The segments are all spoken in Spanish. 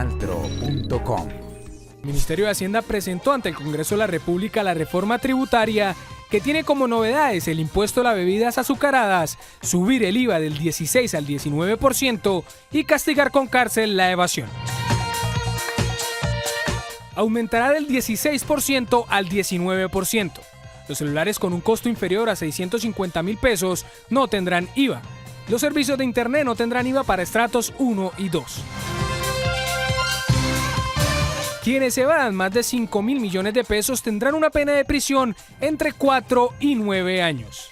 Realtro.com. El Ministerio de Hacienda presentó ante el Congreso de la República la reforma tributaria que tiene como novedades el impuesto a las bebidas azucaradas, subir el IVA del 16 al 19% y castigar con cárcel la evasión. Aumentará del 16% al 19%. Los celulares con un costo inferior a 650.000 pesos no tendrán IVA. Los servicios de Internet no tendrán IVA para estratos 1 y 2. Quienes evadan más de 5.000 millones de pesos tendrán una pena de prisión entre 4 y 9 años.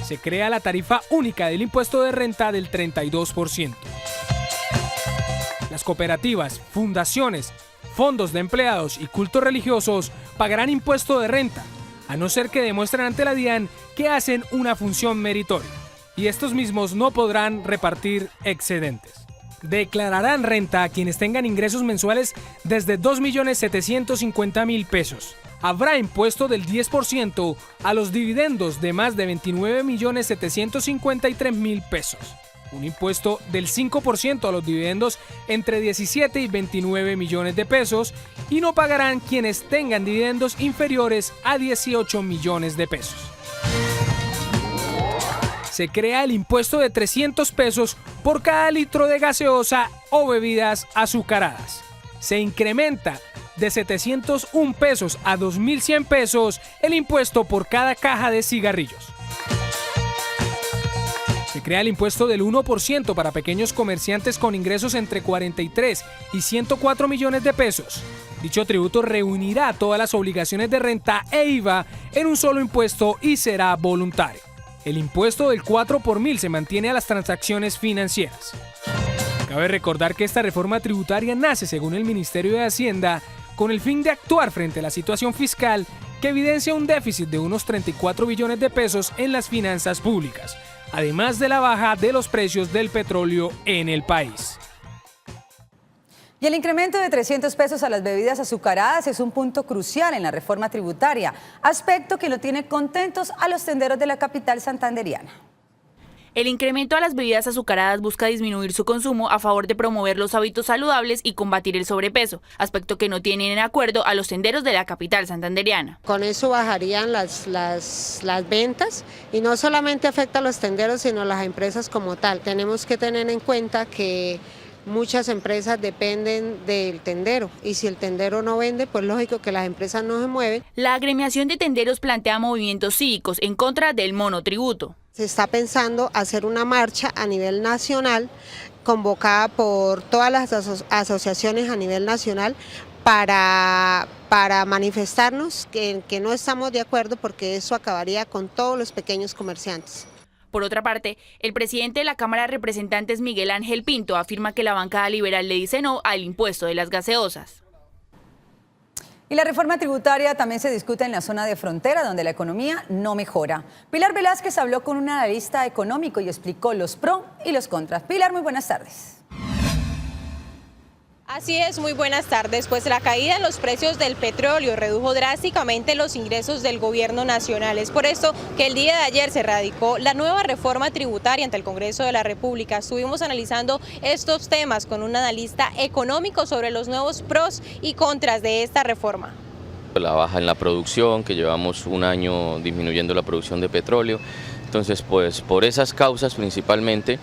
Se crea la tarifa única del impuesto de renta del 32%. Las cooperativas, fundaciones, fondos de empleados y cultos religiosos pagarán impuesto de renta, a no ser que demuestren ante la DIAN que hacen una función meritoria, y estos mismos no podrán repartir excedentes. Declararán renta a quienes tengan ingresos mensuales desde 2.750.000 pesos. Habrá impuesto del 10% a los dividendos de más de 29.753.000 pesos. Un impuesto del 5% a los dividendos entre 17 y 29 millones de pesos y no pagarán quienes tengan dividendos inferiores a 18 millones de pesos. Se crea el impuesto de 300 pesos por cada litro de gaseosa o bebidas azucaradas. Se incrementa de 701 pesos a 2.100 pesos el impuesto por cada caja de cigarrillos. Se crea el impuesto del 1% para pequeños comerciantes con ingresos entre 43 y 104 millones de pesos. Dicho tributo reunirá todas las obligaciones de renta e IVA en un solo impuesto y será voluntario. El impuesto del 4 por mil se mantiene a las transacciones financieras. Cabe recordar que esta reforma tributaria nace, según el Ministerio de Hacienda, con el fin de actuar frente a la situación fiscal que evidencia un déficit de unos 34 billones de pesos en las finanzas públicas, además de la baja de los precios del petróleo en el país. Y el incremento de 300 pesos a las bebidas azucaradas es un punto crucial en la reforma tributaria, aspecto que lo tiene contentos a los tenderos de la capital santandereana. El incremento a las bebidas azucaradas busca disminuir su consumo a favor de promover los hábitos saludables y combatir el sobrepeso, aspecto que no tienen en acuerdo a los tenderos de la capital santandereana. Con eso bajarían las ventas y no solamente afecta a los tenderos, sino a las empresas como tal. Tenemos que tener en cuenta que muchas empresas dependen del tendero y si el tendero no vende, pues lógico que las empresas no se mueven. La agremiación de tenderos plantea movimientos cívicos en contra del monotributo. Se está pensando hacer una marcha a nivel nacional, convocada por todas las asociaciones a nivel nacional, para manifestarnos que no estamos de acuerdo porque eso acabaría con todos los pequeños comerciantes. Por otra parte, el presidente de la Cámara de Representantes, Miguel Ángel Pinto, afirma que la bancada liberal le dice no al impuesto de las gaseosas. Y la reforma tributaria también se discute en la zona de frontera, donde la economía no mejora. Pilar Velázquez habló con un analista económico y explicó los pros y los contras. Pilar, muy buenas tardes. Así es, muy buenas tardes. Pues la caída en los precios del petróleo redujo drásticamente los ingresos del gobierno nacional. Es por esto que el día de ayer se radicó la nueva reforma tributaria ante el Congreso de la República. Estuvimos analizando estos temas con un analista económico sobre los nuevos pros y contras de esta reforma. La baja en la producción, que llevamos un año disminuyendo la producción de petróleo. Entonces, pues por esas causas principalmente,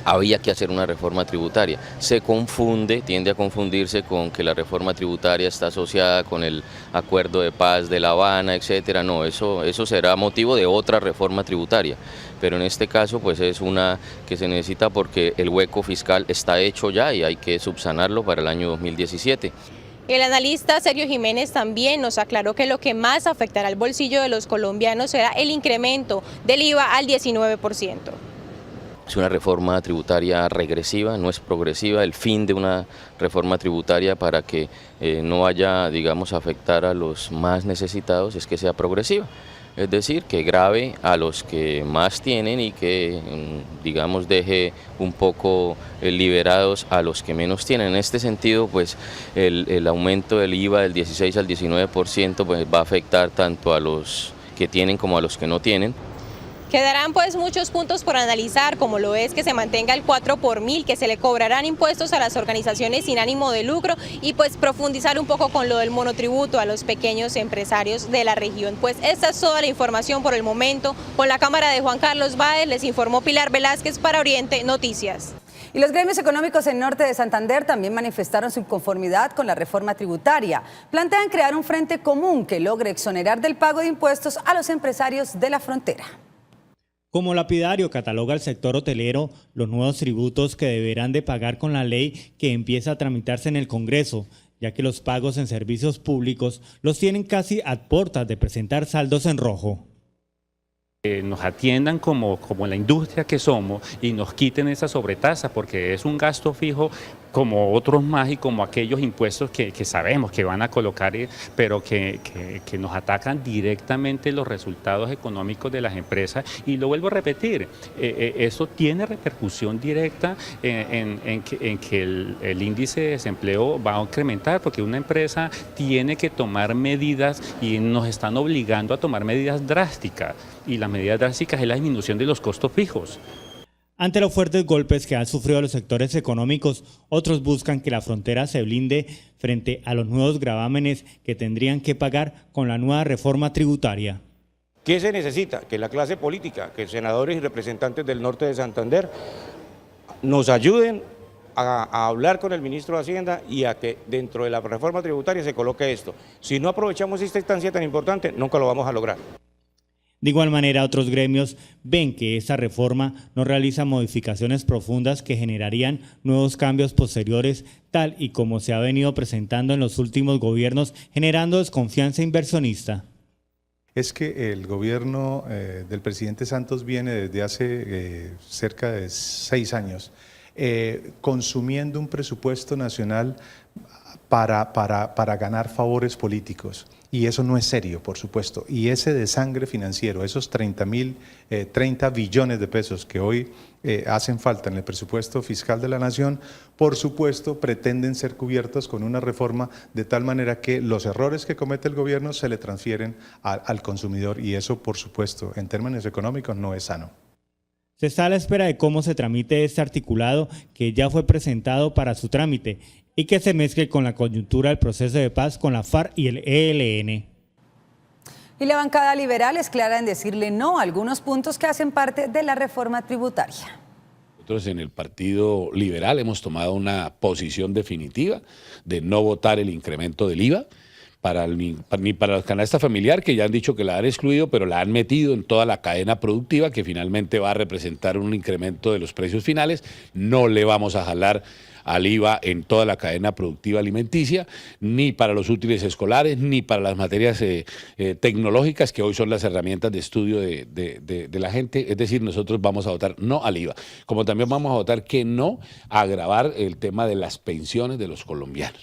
había que hacer una reforma tributaria. Se confunde, tiende a confundirse con que la reforma tributaria está asociada con el acuerdo de paz de La Habana, etcétera. No, eso será motivo de otra reforma tributaria, pero en este caso pues es una que se necesita porque el hueco fiscal está hecho ya y hay que subsanarlo para el año 2017. El analista Sergio Jiménez también nos aclaró que lo que más afectará al bolsillo de los colombianos será el incremento del IVA al 19%. Es una reforma tributaria regresiva, no es progresiva. El fin de una reforma tributaria para que no vaya, digamos, a afectar a los más necesitados es que sea progresiva. Es decir, que grave a los que más tienen y que, digamos, deje un poco liberados a los que menos tienen. En este sentido, pues el aumento del IVA del 16 al 19% pues, va a afectar tanto a los que tienen como a los que no tienen. Quedarán pues muchos puntos por analizar, como lo es que se mantenga el 4 por 1000, que se le cobrarán impuestos a las organizaciones sin ánimo de lucro y pues profundizar un poco con lo del monotributo a los pequeños empresarios de la región. Pues esta es toda la información por el momento. Con la cámara de Juan Carlos Báez les informó Pilar Velázquez para Oriente Noticias. Y los gremios económicos en Norte de Santander también manifestaron su inconformidad con la reforma tributaria. Plantean crear un frente común que logre exonerar del pago de impuestos a los empresarios de la frontera. Como lapidario cataloga el sector hotelero los nuevos tributos que deberán de pagar con la ley que empieza a tramitarse en el Congreso, ya que los pagos en servicios públicos los tienen casi a puertas de presentar saldos en rojo. Nos atiendan como la industria que somos y nos quiten esa sobretasa, porque es un gasto fijo como otros más y como aquellos impuestos que sabemos que van a colocar, pero que nos atacan directamente los resultados económicos de las empresas. Y lo vuelvo a repetir, eso tiene repercusión directa en que el índice de desempleo va a incrementar, porque una empresa tiene que tomar medidas y nos están obligando a tomar medidas drásticas. Y las medidas drásticas es la disminución de los costos fijos. Ante los fuertes golpes que han sufrido los sectores económicos, otros buscan que la frontera se blinde frente a los nuevos gravámenes que tendrían que pagar con la nueva reforma tributaria. ¿Qué se necesita? Que la clase política, que senadores y representantes del norte de Santander nos ayuden a hablar con el ministro de Hacienda y a que dentro de la reforma tributaria se coloque esto. Si no aprovechamos esta instancia tan importante, nunca lo vamos a lograr. De igual manera, otros gremios ven que esta reforma no realiza modificaciones profundas que generarían nuevos cambios posteriores, tal y como se ha venido presentando en los últimos gobiernos, generando desconfianza inversionista. Es que el gobierno del presidente Santos viene desde hace cerca de 6 años consumiendo un presupuesto nacional para ganar favores políticos. Y eso no es serio, por supuesto. Y ese desangre financiero, esos 30 billones de pesos que hoy hacen falta en el presupuesto fiscal de la nación, por supuesto, pretenden ser cubiertos con una reforma de tal manera que los errores que comete el gobierno se le transfieren al consumidor. Y eso, por supuesto, en términos económicos no es sano. Se está a la espera de cómo se tramite este articulado que ya fue presentado para su trámite y que se mezcle con la coyuntura del proceso de paz con la FARC y el ELN. Y la bancada liberal es clara en decirle no a algunos puntos que hacen parte de la reforma tributaria. Nosotros en el Partido Liberal hemos tomado una posición definitiva de no votar el incremento del IVA, ni para la canasta familiar, que ya han dicho que la han excluido, pero la han metido en toda la cadena productiva, que finalmente va a representar un incremento de los precios finales. No le vamos a jalar al IVA en toda la cadena productiva alimenticia, ni para los útiles escolares, ni para las materias tecnológicas, que hoy son las herramientas de estudio de la gente. Es decir, nosotros vamos a votar no al IVA, como también vamos a votar que no a agravar el tema de las pensiones de los colombianos.